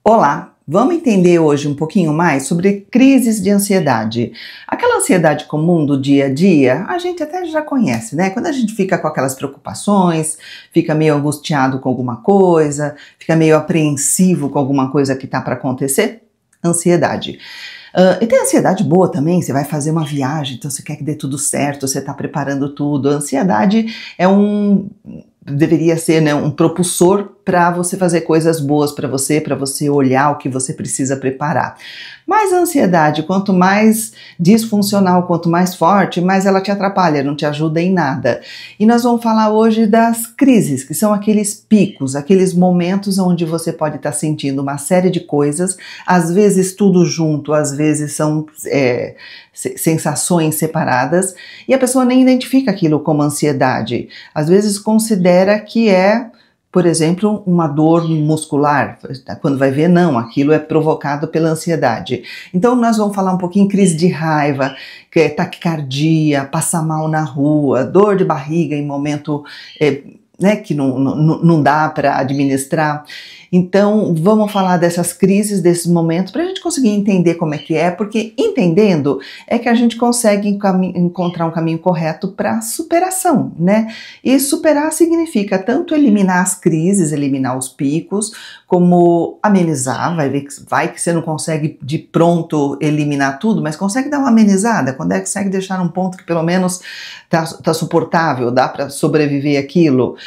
Olá, vamos entender hoje um pouquinho mais sobre crises de ansiedade. Aquela ansiedade comum do dia a dia, a gente até já conhece, né? Quando a gente fica com aquelas preocupações, fica meio angustiado com alguma coisa, fica meio apreensivo com alguma coisa que está para acontecer, ansiedade. E tem ansiedade boa também, você vai fazer uma viagem, então você quer que dê tudo certo, você está preparando tudo. A ansiedade deveria ser, né, um propulsor para você fazer coisas boas para você olhar o que você precisa preparar. Mas a ansiedade, quanto mais disfuncional, quanto mais forte, mais ela te atrapalha, não te ajuda em nada. E nós vamos falar hoje das crises, que são aqueles picos, aqueles momentos onde você pode estar sentindo uma série de coisas, às vezes tudo junto, às vezes são sensações separadas, e a pessoa nem identifica aquilo como ansiedade. Às vezes considera que é, por exemplo, uma dor muscular, quando vai ver, não, aquilo é provocado pela ansiedade. Então nós vamos falar um pouquinho crise de raiva, que é taquicardia, passar mal na rua, dor de barriga em momento que não dá para administrar. Então vamos falar dessas crises, desses momentos, para a gente conseguir entender como é que é, porque entendendo é que a gente consegue encontrar um caminho correto para superação, né? E superar significa tanto eliminar as crises, eliminar os picos, como amenizar. Vai que você não consegue de pronto eliminar tudo, mas consegue dar uma amenizada, consegue deixar um ponto que pelo menos tá suportável, dá para sobreviver aquilo.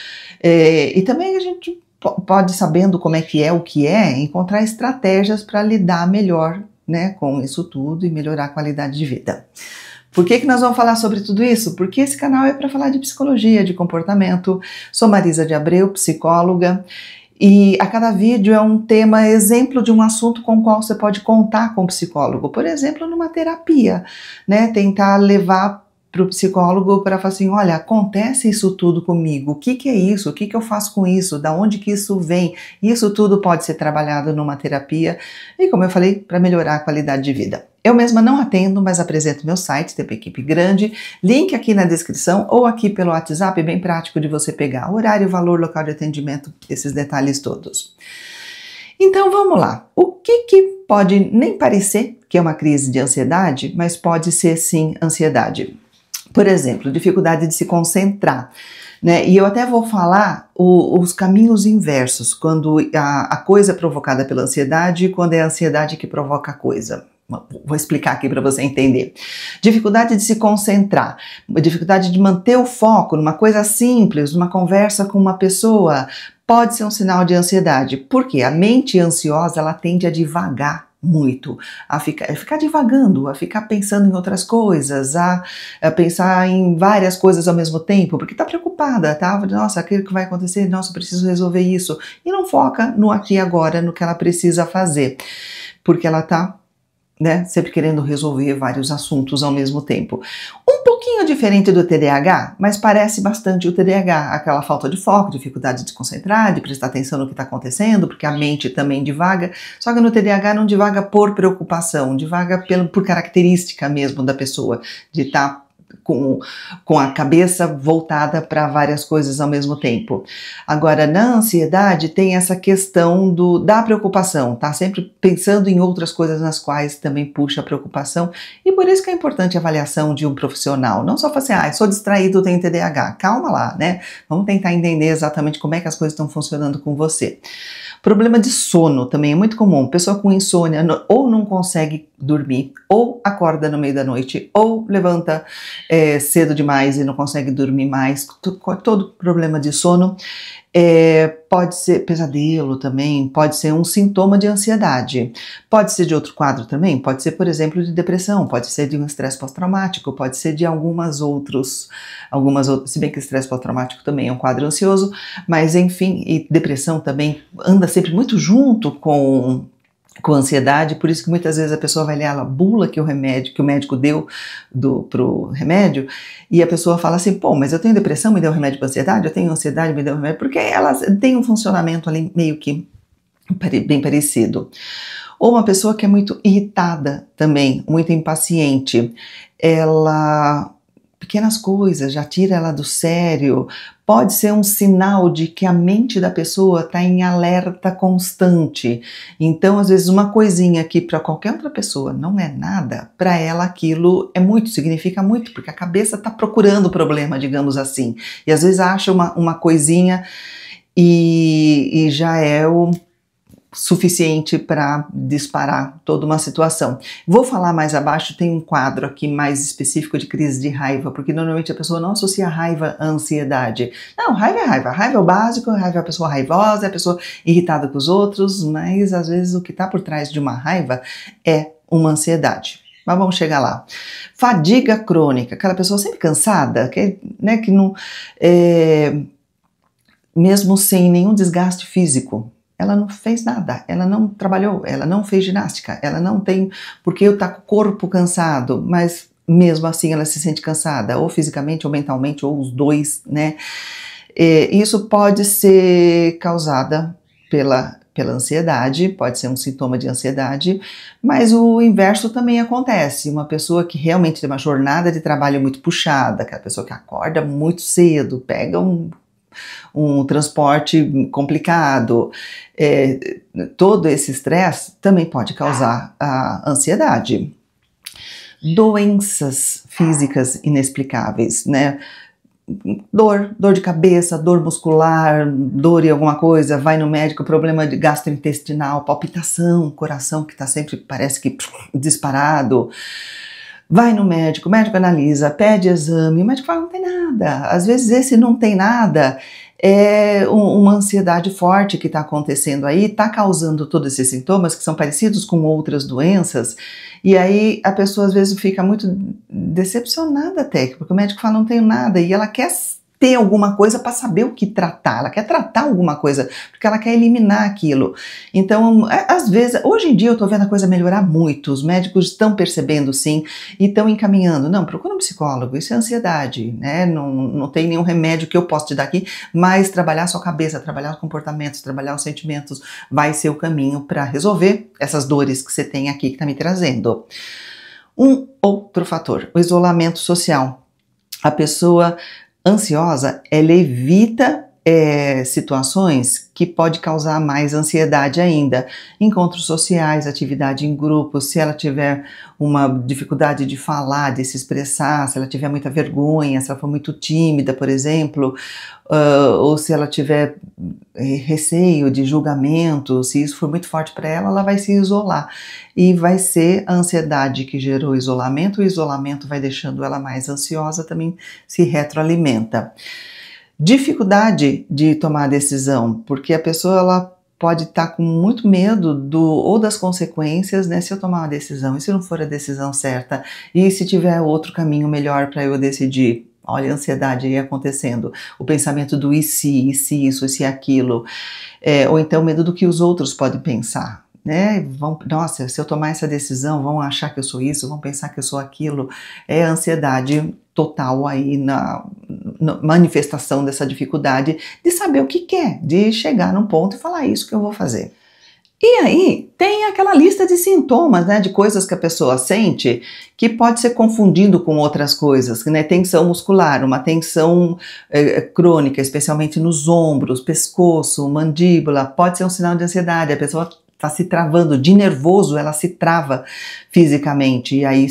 E também a gente pode, sabendo como é que é, o que é, encontrar estratégias para lidar melhor, né, com isso tudo e melhorar a qualidade de vida. Por que nós vamos falar sobre tudo isso? Porque esse canal é para falar de psicologia, de comportamento. Sou Marisa de Abreu, psicóloga, e a cada vídeo é um tema, exemplo de um assunto com o qual você pode contar com o psicólogo. Por exemplo, numa terapia, né, tentar levar para o psicólogo para falar assim, olha, acontece isso tudo comigo, o que é isso, o que eu faço com isso, da onde que isso vem, isso tudo pode ser trabalhado numa terapia e, como eu falei, para melhorar a qualidade de vida. Eu mesma não atendo, mas apresento meu site, tem uma equipe grande, link aqui na descrição ou aqui pelo WhatsApp, bem prático de você pegar horário, valor, local de atendimento, esses detalhes todos. Então vamos lá, o que pode nem parecer que é uma crise de ansiedade, mas pode ser sim ansiedade? Por exemplo, dificuldade de se concentrar, né? E eu até vou falar os caminhos inversos, quando a coisa é provocada pela ansiedade e quando é a ansiedade que provoca a coisa. Vou explicar aqui para você entender. Dificuldade de se concentrar, dificuldade de manter o foco numa coisa simples, numa conversa com uma pessoa, pode ser um sinal de ansiedade. Por quê? A mente ansiosa, ela tende a divagar muito, a ficar divagando, a ficar pensando em outras coisas, a pensar em várias coisas ao mesmo tempo, porque está preocupada, tá? Nossa, aquilo que vai acontecer, nossa, eu preciso resolver isso. E não foca no aqui e agora, no que ela precisa fazer, porque ela está, né, sempre querendo resolver vários assuntos ao mesmo tempo. Um pouquinho diferente do TDAH, mas parece bastante o TDAH, aquela falta de foco, dificuldade de se concentrar, de prestar atenção no que está acontecendo, porque a mente também divaga, só que no TDAH não divaga por preocupação, divaga por característica mesmo da pessoa, de estar com a cabeça voltada para várias coisas ao mesmo tempo. Agora, na ansiedade tem essa questão da preocupação, tá sempre pensando em outras coisas nas quais também puxa a preocupação, e por isso que é importante a avaliação de um profissional, não só falar assim, sou distraído, tenho TDAH, calma lá, né? Vamos tentar entender exatamente como é que as coisas estão funcionando com você. Problema de sono também é muito comum. Pessoa com insônia ou não consegue dormir, ou acorda no meio da noite, ou levanta cedo demais e não consegue dormir mais. Todo problema de sono pode ser pesadelo também, pode ser um sintoma de ansiedade. Pode ser de outro quadro também, pode ser, por exemplo, de depressão, pode ser de um estresse pós-traumático, pode ser de algumas outras, se bem que estresse pós-traumático também é um quadro ansioso, mas enfim, e depressão também anda sempre muito junto com ansiedade, por isso que muitas vezes a pessoa vai ler a bula que o médico deu pro remédio, e a pessoa fala assim, pô, mas eu tenho depressão, me deu remédio para ansiedade, eu tenho ansiedade, me deu remédio, porque elas têm um funcionamento ali meio que bem parecido. Ou uma pessoa que é muito irritada também, muito impaciente, ela pequenas coisas, já tira ela do sério. Pode ser um sinal de que a mente da pessoa está em alerta constante. Então, às vezes, uma coisinha que para qualquer outra pessoa não é nada, para ela aquilo é muito, significa muito, porque a cabeça está procurando o problema, digamos assim. E às vezes acha uma coisinha e já é o suficiente para disparar toda uma situação. Vou falar mais abaixo, tem um quadro aqui mais específico de crise de raiva, porque normalmente a pessoa não associa raiva à ansiedade. Não, raiva é raiva, raiva é o básico, raiva é a pessoa raivosa, é a pessoa irritada com os outros, mas às vezes o que está por trás de uma raiva é uma ansiedade. Mas vamos chegar lá. Fadiga crônica, aquela pessoa sempre cansada, que não, mesmo sem nenhum desgaste físico, ela não fez nada, ela não trabalhou, ela não fez ginástica, ela não tem, porque eu tá com o corpo cansado, mas mesmo assim ela se sente cansada, ou fisicamente ou mentalmente, ou os dois, né? Isso pode ser causada pela ansiedade, pode ser um sintoma de ansiedade, mas o inverso também acontece. Uma pessoa que realmente tem uma jornada de trabalho muito puxada, aquela pessoa que acorda muito cedo, pega um transporte complicado, todo esse estresse também pode causar a ansiedade. Doenças físicas inexplicáveis, né? Dor de cabeça, dor muscular, dor em alguma coisa, vai no médico, problema de gastrointestinal, palpitação, coração que está sempre, parece que disparado. Vai no médico, o médico analisa, pede exame, o médico fala não tem nada. Às vezes esse não tem nada é uma ansiedade forte que está acontecendo aí, está causando todos esses sintomas que são parecidos com outras doenças, e aí a pessoa às vezes fica muito decepcionada até, porque o médico fala não tenho nada, e ela quer ter alguma coisa para saber o que tratar, ela quer tratar alguma coisa, porque ela quer eliminar aquilo. Então, às vezes, hoje em dia eu estou vendo a coisa melhorar muito, os médicos estão percebendo sim, e estão encaminhando, não, procura um psicólogo, isso é ansiedade, né? Não tem nenhum remédio que eu possa te dar aqui, mas trabalhar a sua cabeça, trabalhar os comportamentos, trabalhar os sentimentos, vai ser o caminho para resolver essas dores que você tem aqui que está me trazendo. Um outro fator, o isolamento social. A pessoa ansiosa, ela evita situações que pode causar mais ansiedade ainda. Encontros sociais, atividade em grupo, se ela tiver uma dificuldade de falar, de se expressar, se ela tiver muita vergonha, se ela for muito tímida, por exemplo, ou se ela tiver receio de julgamento, se isso for muito forte para ela, ela vai se isolar. E vai ser a ansiedade que gerou o isolamento vai deixando ela mais ansiosa, também se retroalimenta. Dificuldade de tomar decisão, porque a pessoa ela pode estar com muito medo ou das consequências, né? Se eu tomar uma decisão e se não for a decisão certa, e se tiver outro caminho melhor para eu decidir. Olha a ansiedade aí acontecendo, o pensamento do e se isso, e se aquilo, ou então medo do que os outros podem pensar. Né? Nossa, se eu tomar essa decisão, vão achar que eu sou isso, vão pensar que eu sou aquilo. É a ansiedade total aí na manifestação dessa dificuldade de saber o que quer, de chegar num ponto e falar isso que eu vou fazer. E aí tem aquela lista de sintomas, né, de coisas que a pessoa sente que pode ser confundido com outras coisas, né, tensão muscular, uma tensão crônica, especialmente nos ombros, pescoço, mandíbula, pode ser um sinal de ansiedade, a pessoa está se travando, de nervoso ela se trava fisicamente e aí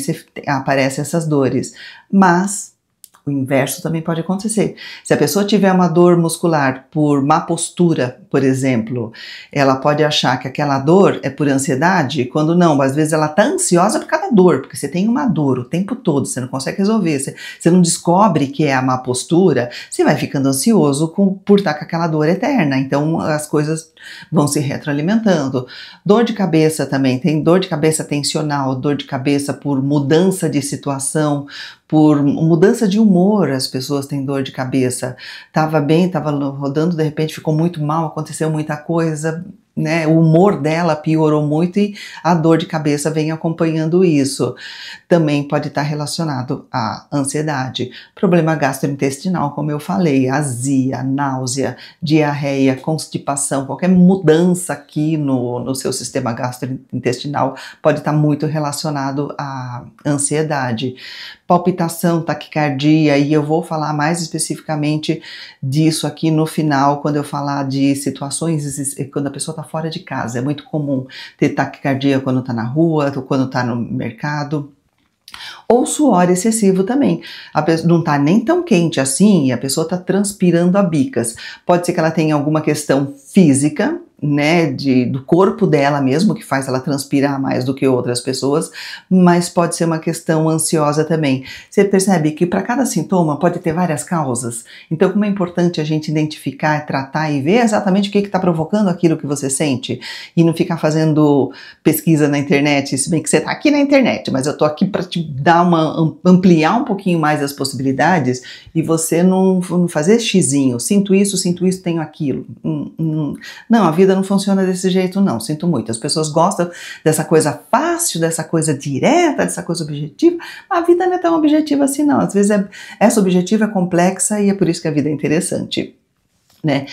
aparecem essas dores. Mas o inverso também pode acontecer. Se a pessoa tiver uma dor muscular por má postura, por exemplo, ela pode achar que aquela dor é por ansiedade, quando não, às vezes ela está ansiosa por cada dor, porque você tem uma dor o tempo todo, você não consegue resolver, você não descobre que é a má postura, você vai ficando ansioso por estar com aquela dor eterna, então as coisas vão se retroalimentando. Dor de cabeça também, tem dor de cabeça tensional, dor de cabeça por mudança de situação, por mudança de humor, as pessoas têm dor de cabeça. Tava bem, tava rodando, de repente ficou muito mal, aconteceu muita coisa, né, o humor dela piorou muito e a dor de cabeça vem acompanhando isso. Também pode estar relacionado à ansiedade, problema gastrointestinal, como eu falei, azia, náusea, diarreia, constipação, qualquer mudança aqui no seu sistema gastrointestinal pode estar muito relacionado à ansiedade. Palpitação, taquicardia, e eu vou falar mais especificamente disso aqui no final, quando eu falar de situações, quando a pessoa está fora de casa. É muito comum ter taquicardia quando está na rua, ou quando está no mercado. Ou suor excessivo também. A pessoa não está nem tão quente assim e a pessoa está transpirando a bicas. Pode ser que ela tenha alguma questão física, né, do corpo dela mesmo, que faz ela transpirar mais do que outras pessoas, mas pode ser uma questão ansiosa também. Você percebe que para cada sintoma pode ter várias causas. Então, como é importante a gente identificar, tratar e ver exatamente o que está provocando aquilo que você sente e não ficar fazendo pesquisa na internet, se bem que você está aqui na internet, mas eu estou aqui para te dar ampliar um pouquinho mais as possibilidades e você não fazer xizinho, sinto isso, tenho aquilo. Não, a vida não funciona desse jeito não, sinto muito. As pessoas gostam dessa coisa fácil, dessa coisa direta, dessa coisa objetiva. A vida não é tão objetiva assim não, às vezes essa objetiva é complexa e é por isso que a vida é interessante, né?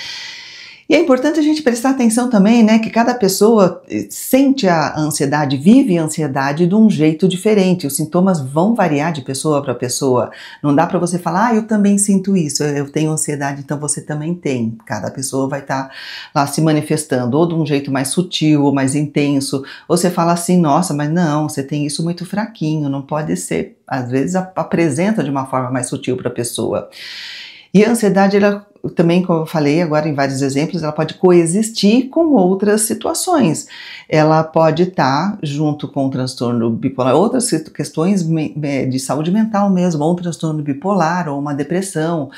E é importante a gente prestar atenção também, né, que cada pessoa sente a ansiedade, vive a ansiedade de um jeito diferente. Os sintomas vão variar de pessoa para pessoa. Não dá para você falar, eu também sinto isso, eu tenho ansiedade, então você também tem. Cada pessoa vai estar lá se manifestando, ou de um jeito mais sutil, ou mais intenso. Ou você fala assim, nossa, mas não, você tem isso muito fraquinho, não pode ser. Às vezes apresenta de uma forma mais sutil para a pessoa. E a ansiedade, ela também, como eu falei agora em vários exemplos, ela pode coexistir com outras situações. Ela pode estar junto com o transtorno bipolar, outras questões de saúde mental mesmo, ou um transtorno bipolar, ou uma depressão.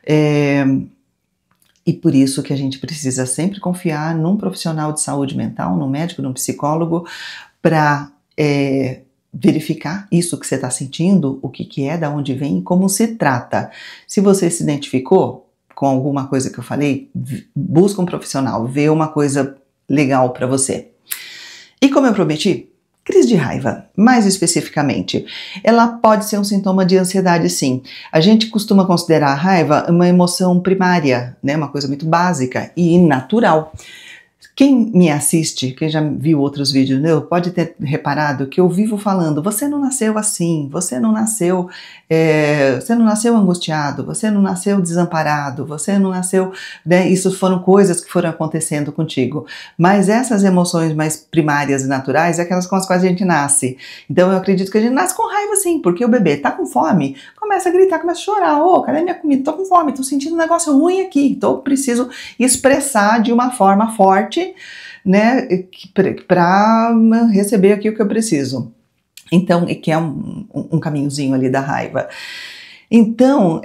E por isso que a gente precisa sempre confiar num profissional de saúde mental, num médico, num psicólogo, para verificar isso que você está sentindo, o que é, de onde vem e como se trata. Se você se identificou com alguma coisa que eu falei, busca um profissional, vê uma coisa legal para você. E como eu prometi, crise de raiva, mais especificamente, ela pode ser um sintoma de ansiedade, sim. A gente costuma considerar a raiva uma emoção primária, né, uma coisa muito básica e natural. Quem me assiste, quem já viu outros vídeos meu, pode ter reparado que eu vivo falando, você não nasceu assim, você não nasceu angustiado, você não nasceu desamparado, você não nasceu, né, isso foram coisas que foram acontecendo contigo. Mas essas emoções mais primárias e naturais é aquelas com as quais a gente nasce. Então eu acredito que a gente nasce com raiva sim, porque o bebê tá com fome, começa a gritar, começa a chorar, cadê minha comida? Tô com fome, tô sentindo um negócio ruim aqui, então preciso expressar de uma forma forte, né, para receber aqui o que eu preciso. Então, que é um caminhozinho ali da raiva. Então,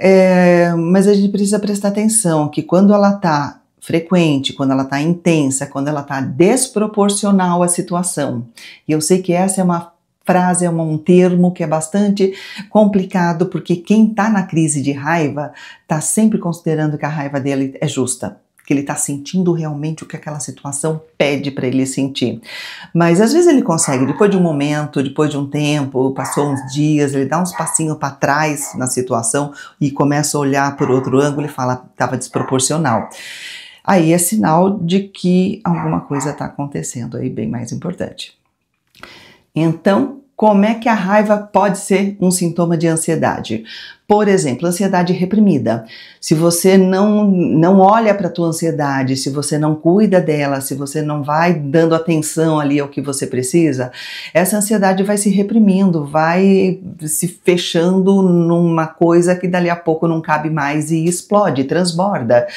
mas a gente precisa prestar atenção que quando ela está frequente, quando ela está intensa, quando ela está desproporcional à situação, e eu sei que essa é uma frase, é um termo que é bastante complicado, porque quem está na crise de raiva está sempre considerando que a raiva dele é justa, que ele está sentindo realmente o que aquela situação pede para ele sentir. Mas às vezes ele consegue, depois de um momento, depois de um tempo, passou uns dias, ele dá uns passinhos para trás na situação e começa a olhar por outro ângulo e fala, estava desproporcional. Aí é sinal de que alguma coisa está acontecendo aí bem mais importante. Então, como é que a raiva pode ser um sintoma de ansiedade? Por exemplo, ansiedade reprimida. Se você não olha para a tua ansiedade, se você não cuida dela, se você não vai dando atenção ali ao que você precisa, essa ansiedade vai se reprimindo, vai se fechando numa coisa que dali a pouco não cabe mais e explode, transborda.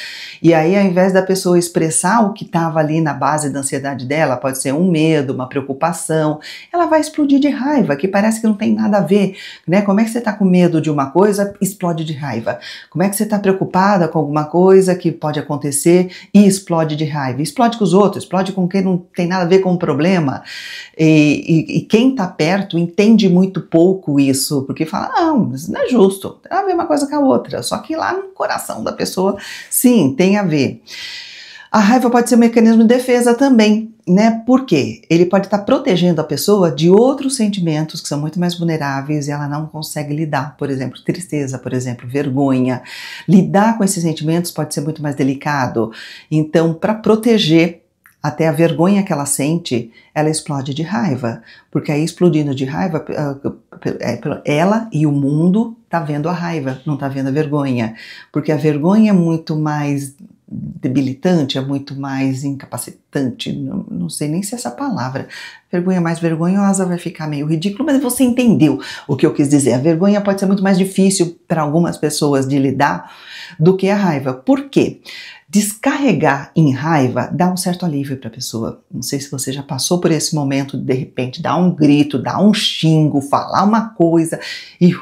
E aí, ao invés da pessoa expressar o que estava ali na base da ansiedade dela, pode ser um medo, uma preocupação, ela vai explodir de raiva, que parece que não tem nada a ver, né? Como é que você está com medo de uma coisa, explode de raiva. Como é que você está preocupada com alguma coisa que pode acontecer e explode de raiva? Explode com os outros, explode com quem não tem nada a ver com o problema. E quem está perto entende muito pouco isso, porque fala, não, isso não é justo, tem a ver uma coisa com a outra. Só que lá no coração da pessoa, sim, tem a ver. A raiva pode ser um mecanismo de defesa também, né? Por quê? Ele pode estar protegendo a pessoa de outros sentimentos que são muito mais vulneráveis e ela não consegue lidar. Por exemplo, tristeza, por exemplo, vergonha. Lidar com esses sentimentos pode ser muito mais delicado. Então, para proteger até a vergonha que ela sente, ela explode de raiva. Porque aí, explodindo de raiva, ela e o mundo tá vendo a raiva, não tá vendo a vergonha. Porque a vergonha é muito mais debilitante, é muito mais incapacitante, não sei nem se essa palavra, vergonha mais vergonhosa vai ficar meio ridículo, mas você entendeu o que eu quis dizer. A vergonha pode ser muito mais difícil para algumas pessoas de lidar do que a raiva. Por quê? Descarregar em raiva dá um certo alívio para a pessoa. Não sei se você já passou por esse momento de repente dar um grito, dar um xingo, falar uma coisa e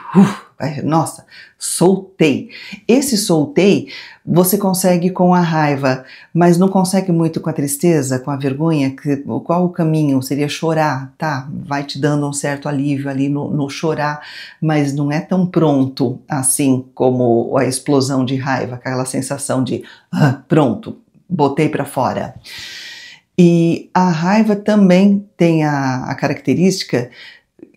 nossa, soltei. Esse soltei você consegue com a raiva, mas não consegue muito com a tristeza, com a vergonha. Qual o caminho? Seria chorar, tá? Vai te dando um certo alívio ali no chorar, mas não é tão pronto assim como a explosão de raiva, aquela sensação de pronto, botei para fora. E a raiva também tem a característica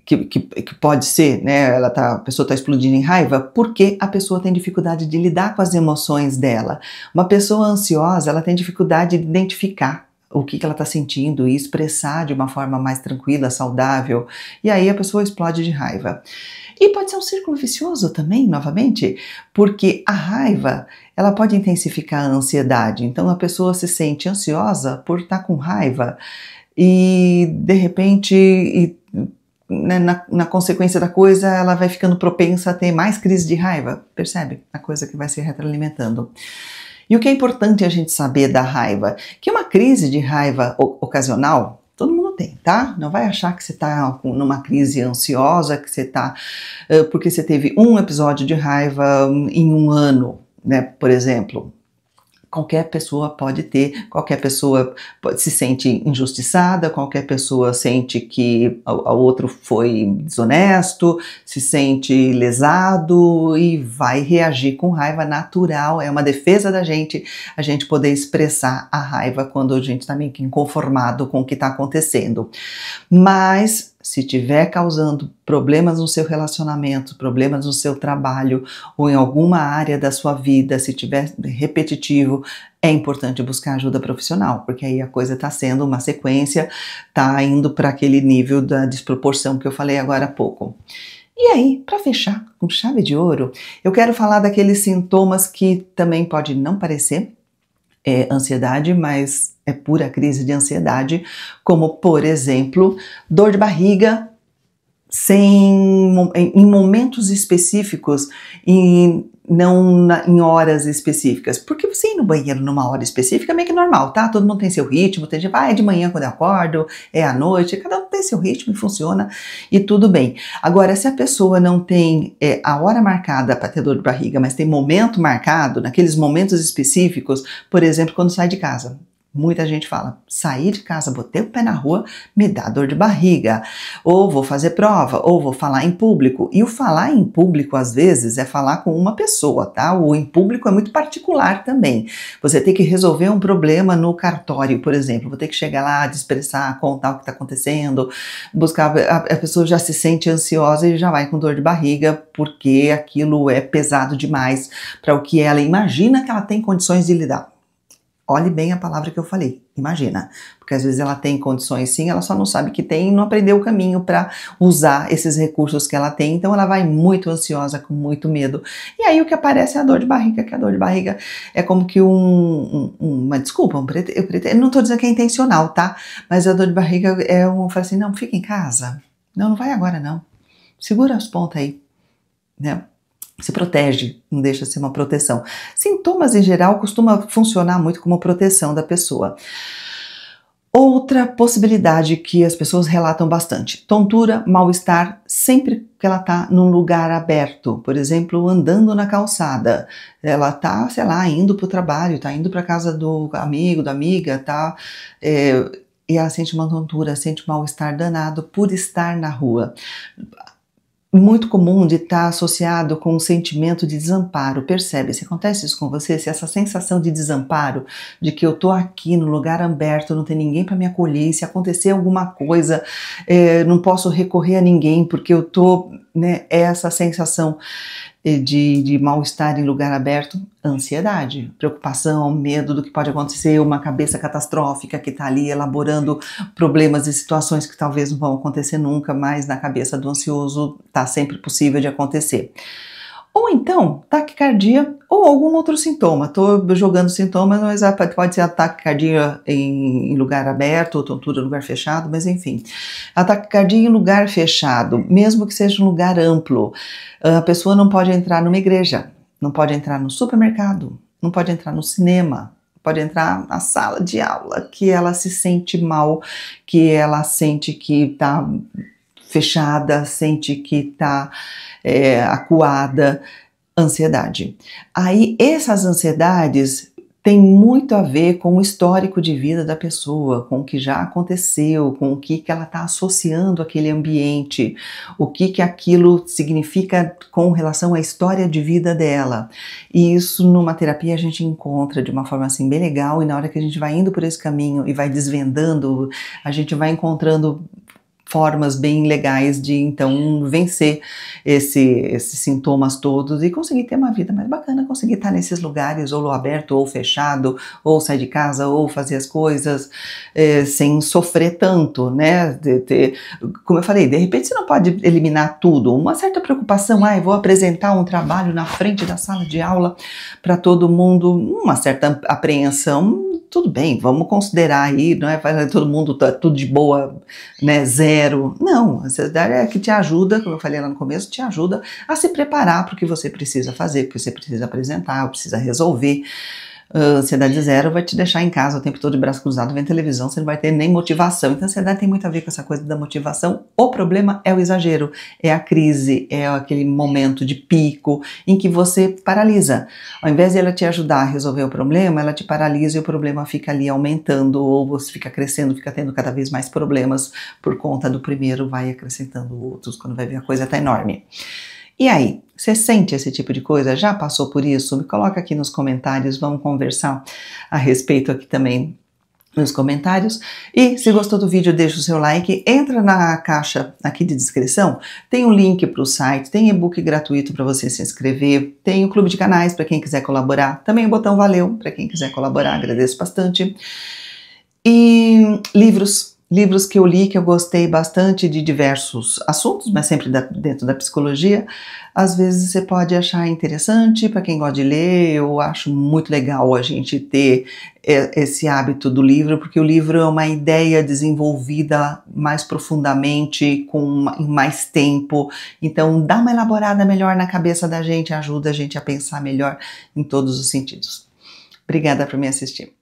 que pode ser, né, a pessoa está explodindo em raiva porque a pessoa tem dificuldade de lidar com as emoções dela. Uma pessoa ansiosa, ela tem dificuldade de identificar o que ela está sentindo e expressar de uma forma mais tranquila, saudável, e aí a pessoa explode de raiva. E pode ser um círculo vicioso também, novamente, porque a raiva, ela pode intensificar a ansiedade. Então a pessoa se sente ansiosa por estar com raiva e, de repente, na consequência da coisa, ela vai ficando propensa a ter mais crise de raiva, percebe? A coisa que vai se retroalimentando. E o que é importante a gente saber da raiva? Que uma crise de raiva ocasional, todo mundo tem, tá? Não vai achar que você está numa crise ansiosa, que você está porque você teve um episódio de raiva em um ano, né? Por exemplo. Qualquer pessoa pode ter, qualquer pessoa se sente injustiçada, qualquer pessoa sente que o outro foi desonesto, se sente lesado e vai reagir com raiva natural. É uma defesa da gente, a gente poder expressar a raiva quando a gente está meio que inconformado com o que está acontecendo. Mas se estiver causando problemas no seu relacionamento, problemas no seu trabalho ou em alguma área da sua vida, se estiver repetitivo, é importante buscar ajuda profissional, porque aí a coisa está sendo uma sequência, está indo para aquele nível da desproporção que eu falei agora há pouco. E aí, para fechar com chave de ouro, eu quero falar daqueles sintomas que também pode não parecer ansiedade, mas é pura crise de ansiedade, como, por exemplo, dor de barriga em momentos específicos e não em horas específicas. Porque você ir no banheiro numa hora específica é meio que normal, tá? Todo mundo tem seu ritmo, tem gente, é de manhã quando eu acordo, é à noite, cada um tem seu ritmo e funciona e tudo bem. Agora, se a pessoa não tem a hora marcada para ter dor de barriga, mas tem momento marcado, naqueles momentos específicos, por exemplo, quando sai de casa. Muita gente fala, sair de casa, botei o pé na rua, me dá dor de barriga, ou vou fazer prova, ou vou falar em público. E o falar em público, às vezes, é falar com uma pessoa, tá? O em público é muito particular também. Você tem que resolver um problema no cartório, por exemplo, vou ter que chegar lá, expressar, contar o que está acontecendo, buscar, a pessoa já se sente ansiosa e já vai com dor de barriga, porque aquilo é pesado demais para o que ela imagina que ela tem condições de lidar. Olhe bem a palavra que eu falei, imagina, porque às vezes ela tem condições sim, ela só não sabe que tem e não aprendeu o caminho para usar esses recursos que ela tem, então ela vai muito ansiosa, com muito medo, e aí o que aparece é a dor de barriga, que a dor de barriga é como que uma desculpa, eu não estou dizendo que é intencional, tá? Mas a dor de barriga fala assim, não, fica em casa, não vai agora não, segura as pontas aí, né? Se protege, não deixa de ser uma proteção. Sintomas em geral costuma funcionar muito como proteção da pessoa. Outra possibilidade que as pessoas relatam bastante, tontura, mal-estar, sempre que ela está num lugar aberto, por exemplo, andando na calçada, ela está, sei lá, indo para o trabalho, está indo para a casa do amigo, da amiga, tá, e ela sente uma tontura, sente um mal-estar danado por estar na rua. muito comum de estar associado com um sentimento de desamparo. Percebe? Se acontece isso com você, se essa sensação de desamparo, de que eu tô aqui no lugar aberto, não tem ninguém para me acolher, e se acontecer alguma coisa, não posso recorrer a ninguém porque eu tô, né, essa sensação de mal-estar em lugar aberto, ansiedade, preocupação, medo do que pode acontecer, uma cabeça catastrófica que está ali elaborando problemas e situações que talvez não vão acontecer nunca, mas na cabeça do ansioso está sempre possível de acontecer. Ou então, taquicardia ou algum outro sintoma. Estou jogando sintomas, mas pode ser a taquicardia em lugar aberto, ou tontura em lugar fechado, mas enfim. A taquicardia em lugar fechado, mesmo que seja um lugar amplo, a pessoa não pode entrar numa igreja, não pode entrar no supermercado, não pode entrar no cinema, pode entrar na sala de aula, que ela se sente mal, que ela sente que está fechada, sente que está acuada, ansiedade. Aí essas ansiedades têm muito a ver com o histórico de vida da pessoa, com o que já aconteceu, com o que ela está associando àquele ambiente, o que aquilo significa com relação à história de vida dela. E isso numa terapia a gente encontra de uma forma assim bem legal, e na hora que a gente vai indo por esse caminho e vai desvendando, a gente vai encontrando formas bem legais de então vencer esses sintomas todos e conseguir ter uma vida mais bacana, conseguir estar nesses lugares ou aberto ou fechado, ou sair de casa ou fazer as coisas sem sofrer tanto, né? Como eu falei, de repente você não pode eliminar tudo, uma certa preocupação, vou apresentar um trabalho na frente da sala de aula para todo mundo, uma certa apreensão, tudo bem, vamos considerar aí, não é todo mundo tá tudo de boa, né, zero. Não, a ansiedade é que te ajuda, como eu falei lá no começo, te ajuda a se preparar para o que você precisa fazer, porque você precisa apresentar, precisa resolver. Ansiedade zero vai te deixar em casa o tempo todo de braço cruzado vendo televisão, você não vai ter nem motivação. Então a ansiedade tem muito a ver com essa coisa da motivação. O problema é o exagero, é a crise, é aquele momento de pico em que você paralisa. Ao invés de ela te ajudar a resolver o problema, ela te paralisa e o problema fica ali aumentando, ou você fica crescendo, fica tendo cada vez mais problemas por conta do primeiro, vai acrescentando outros, quando vai ver a coisa tá enorme. E aí, você sente esse tipo de coisa? Já passou por isso? Me coloca aqui nos comentários, vamos conversar a respeito aqui também nos comentários. E se gostou do vídeo, deixa o seu like, entra na caixa aqui de descrição, tem um link para o site, tem e-book gratuito para você se inscrever, tem o clube de canais para quem quiser colaborar, também o botão valeu para quem quiser colaborar, agradeço bastante. E livros que eu li, que eu gostei bastante de diversos assuntos, mas sempre dentro da psicologia. Às vezes você pode achar interessante, para quem gosta de ler, eu acho muito legal a gente ter esse hábito do livro, porque o livro é uma ideia desenvolvida mais profundamente, em mais tempo, então dá uma elaborada melhor na cabeça da gente, ajuda a gente a pensar melhor em todos os sentidos. Obrigada por me assistir.